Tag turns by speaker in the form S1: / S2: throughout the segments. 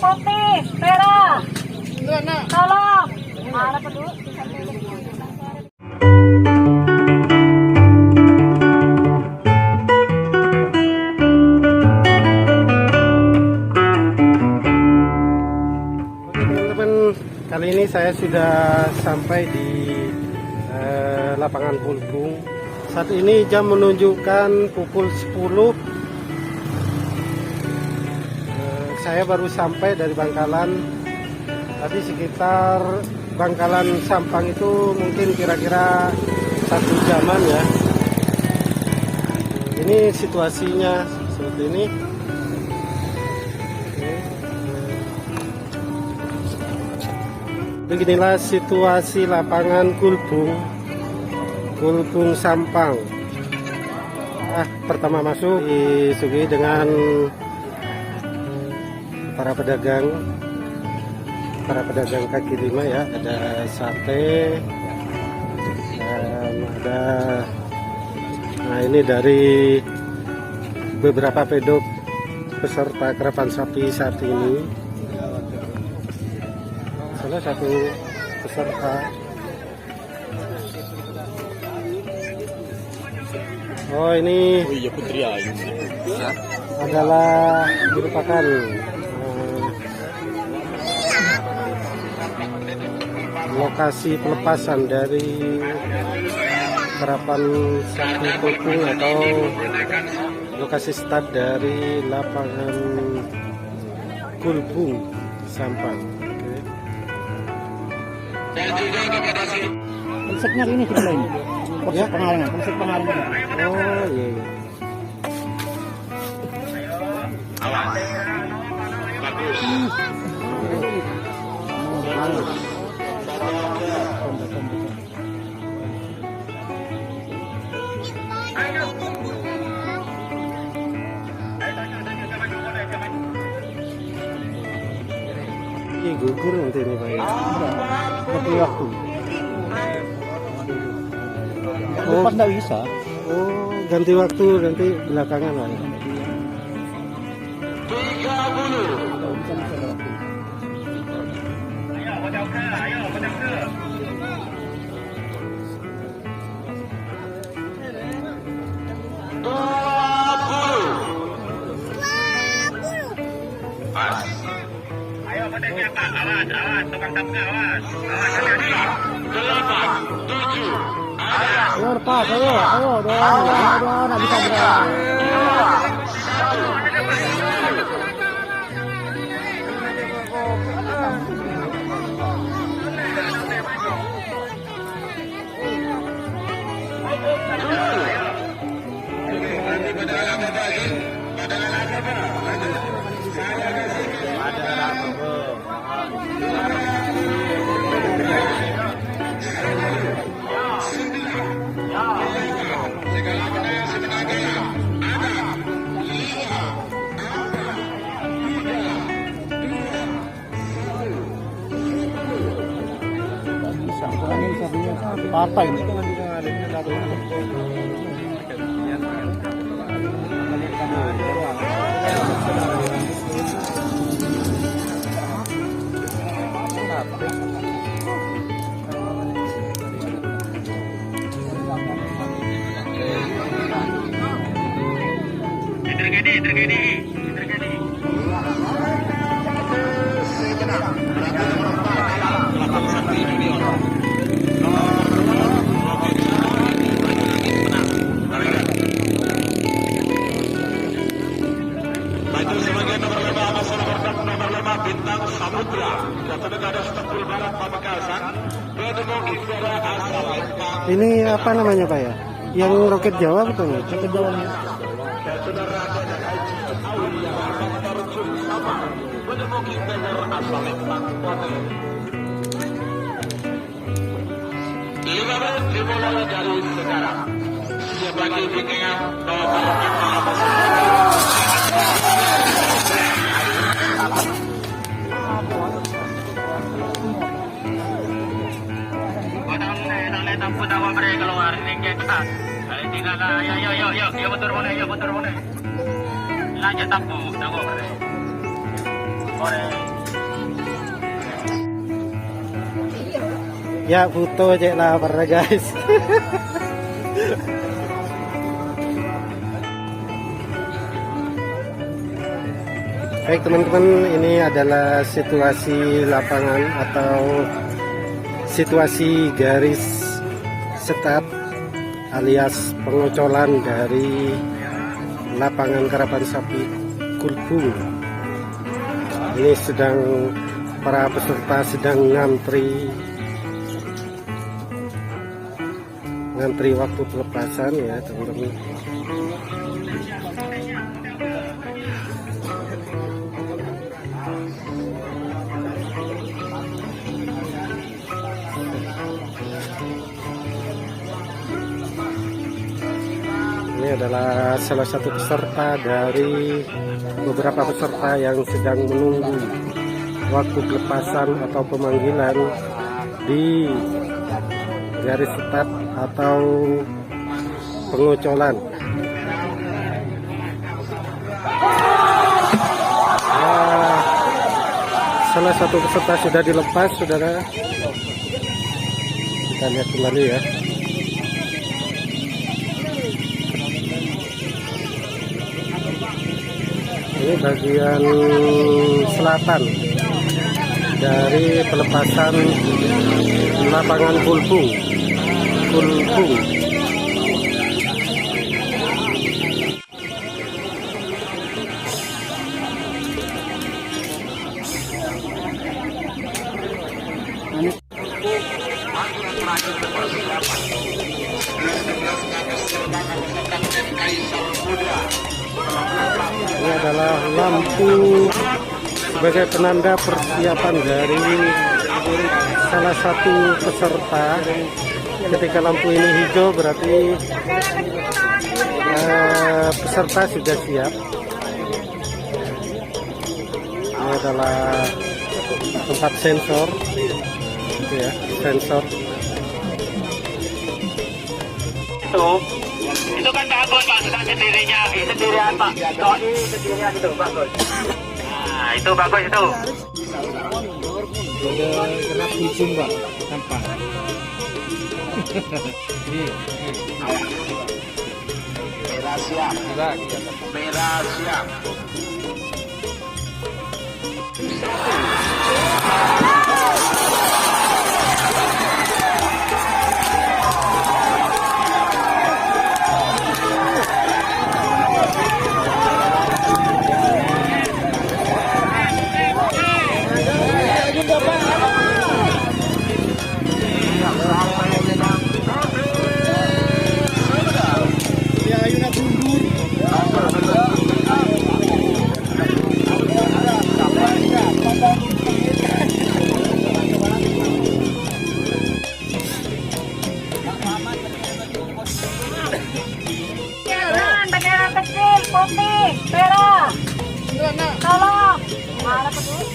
S1: putih, merah. Tolong. Mana dulu?
S2: Kali ini saya sudah sampai di lapangan Kulbung. Saat ini jam menunjukkan pukul 10. Saya baru sampai dari Bangkalan. Tadi sekitar Bangkalan Sampang itu mungkin kira-kira 1 jaman ya. Ini situasinya seperti ini. Beginilah situasi lapangan Kulbung Sampang. Pertama masuk disuguhi dengan para pedagang kaki lima ya. Ada sate dan ada, nah ini dari beberapa pedok peserta kerapan sapi saat ini. Salah satu peserta. Oh ini
S3: Putri Ayu
S2: adalah merupakan lokasi pelepasan dari kerapan sapi Kulbung atau lokasi start dari lapangan Kulbung Sampang.
S3: konsepnya ini sebenarnya ini konsep pengalengan
S2: Oh iya, iya. Ini gugur nanti ini Pak ya. Tapi waktu.
S3: depan nggak bisa.
S2: Oh, ganti waktu nanti belakangan Pak.
S1: Awas, tukang tangga, awas.
S3: Ayo lepas, ayo, doang, nggak bisa gerak. Partai ini.
S1: Tergini.
S4: Bintang Samudra Jatuh Negara Stempul Barat Pamekasan Kedemong Indra asal Lempang.
S2: Ini apa namanya Pak ya? Yang roket Jawa betul?
S3: Roket Jawa nih.
S4: Saudara dan Haji Aulia Tarjun Sama Kedemong Indra asal Lempang Kota. 5 menit dimulai dari sekarang. Sebagai bikingan
S1: Tampun awak mereka keluar ini kita. Kali tinggal ayo mundur boleh. Lanjut tampun awak mereka. Boleh.
S2: Ya foto aja lah para guys. Baik teman-teman, ini adalah situasi lapangan atau situasi garis start alias pengocolan dari lapangan karapan sapi Kulbung. Ini para peserta sedang ngantri waktu pelepasan ya teman-teman. Ini adalah salah satu peserta dari beberapa peserta yang sedang menunggu waktu pelepasan atau pemanggilan di garis start atau pengocolan. Nah, salah satu peserta sudah dilepas, saudara. Kita lihat kembali ya. Ini bagian selatan dari pelepasan lapangan Kulbung. Ini adalah lampu sebagai penanda persiapan dari salah satu peserta. Ketika lampu ini hijau berarti peserta sudah siap. Ini adalah tempat sensor, gitu ya, sensor.
S1: Itu kan bagus Pak, sudah sendirinya, sendirian Pak. Sendirian itu bagus. Nah, itu bagus itu.
S3: Ada gerak ujung Pak, nampak.
S4: Merah siap. Merah siap.
S5: Bendera kecil, putih, merah. Tolong. Mana peduli?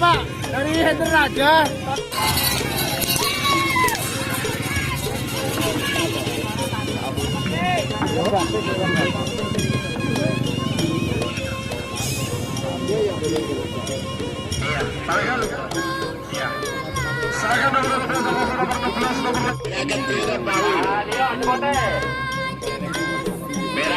S3: Pak, dari header aja.
S4: Merah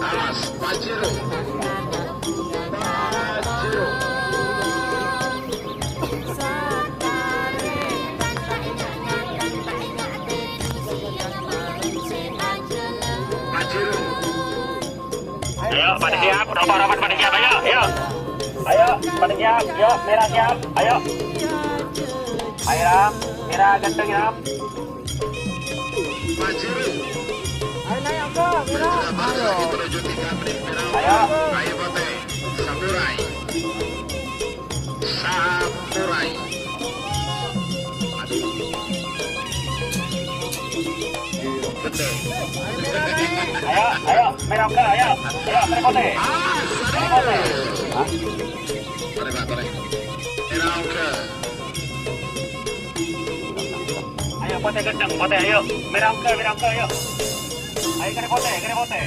S4: Awas, Pajero.
S1: Ayo, pada siap, nomor pada siap, ayo, ayo. Ayo, pada siap, yuk, merah siap, ayo. Ayo, Ram, merah ganteng, Ram. Ayo.
S4: Ayo, Bote. Samurai. Samurai. Betul.
S1: Ayo, ayo, merah ke, ayo. Ayo, merah kote. Merah kote.
S4: Boleh, Pak, boleh. Merah ke.
S1: Ayo, kote gendeng, kote, ayo. Merah ke, ayo. Ayo, kena kote, kena kote.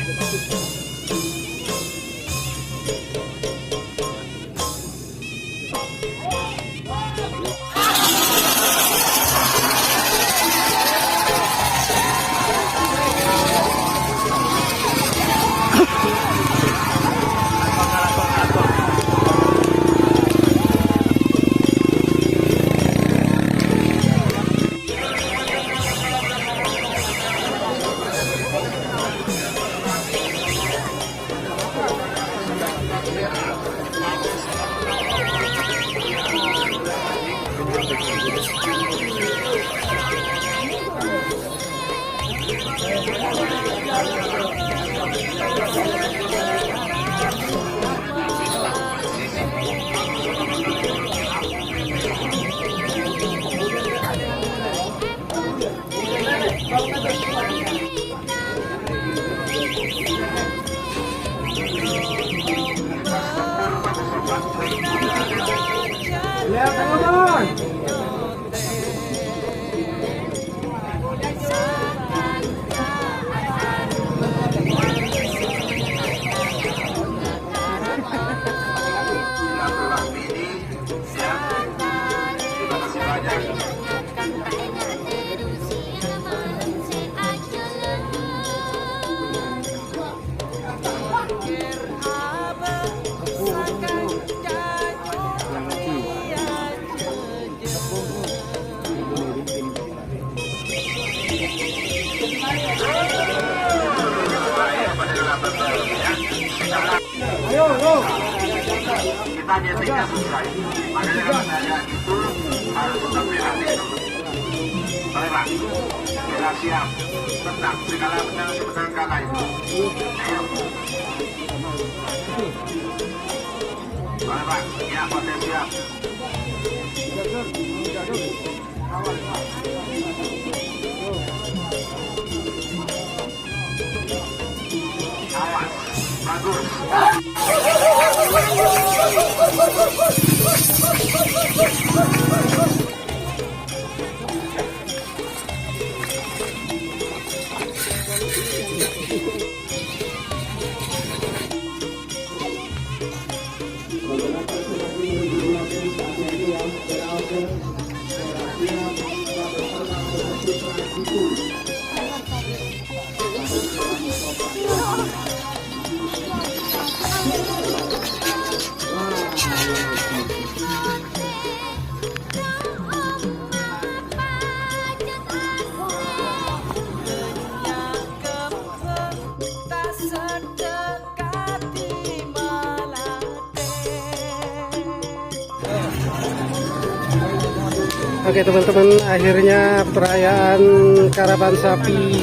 S4: Kita nyetingnya selesai. Makanya saya itu harus tetap merah itu. Boleh, Pak? Merah siap. Tenang, segala benar sebenarnya kalah itu. Ayo. Boleh, Pak? Ya, Bote siap. Awas, bagus.
S2: Oke teman-teman, akhirnya perayaan karapan sapi,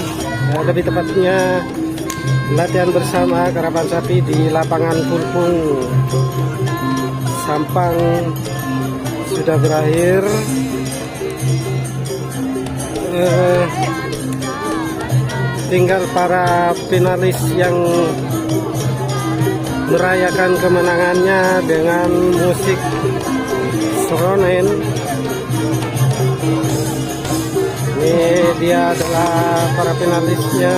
S2: lebih tepatnya latihan bersama karapan sapi di lapangan Pulpung Sampang sudah berakhir. tinggal para finalis yang merayakan kemenangannya dengan musik Sronen. Ini dia adalah para finalisnya.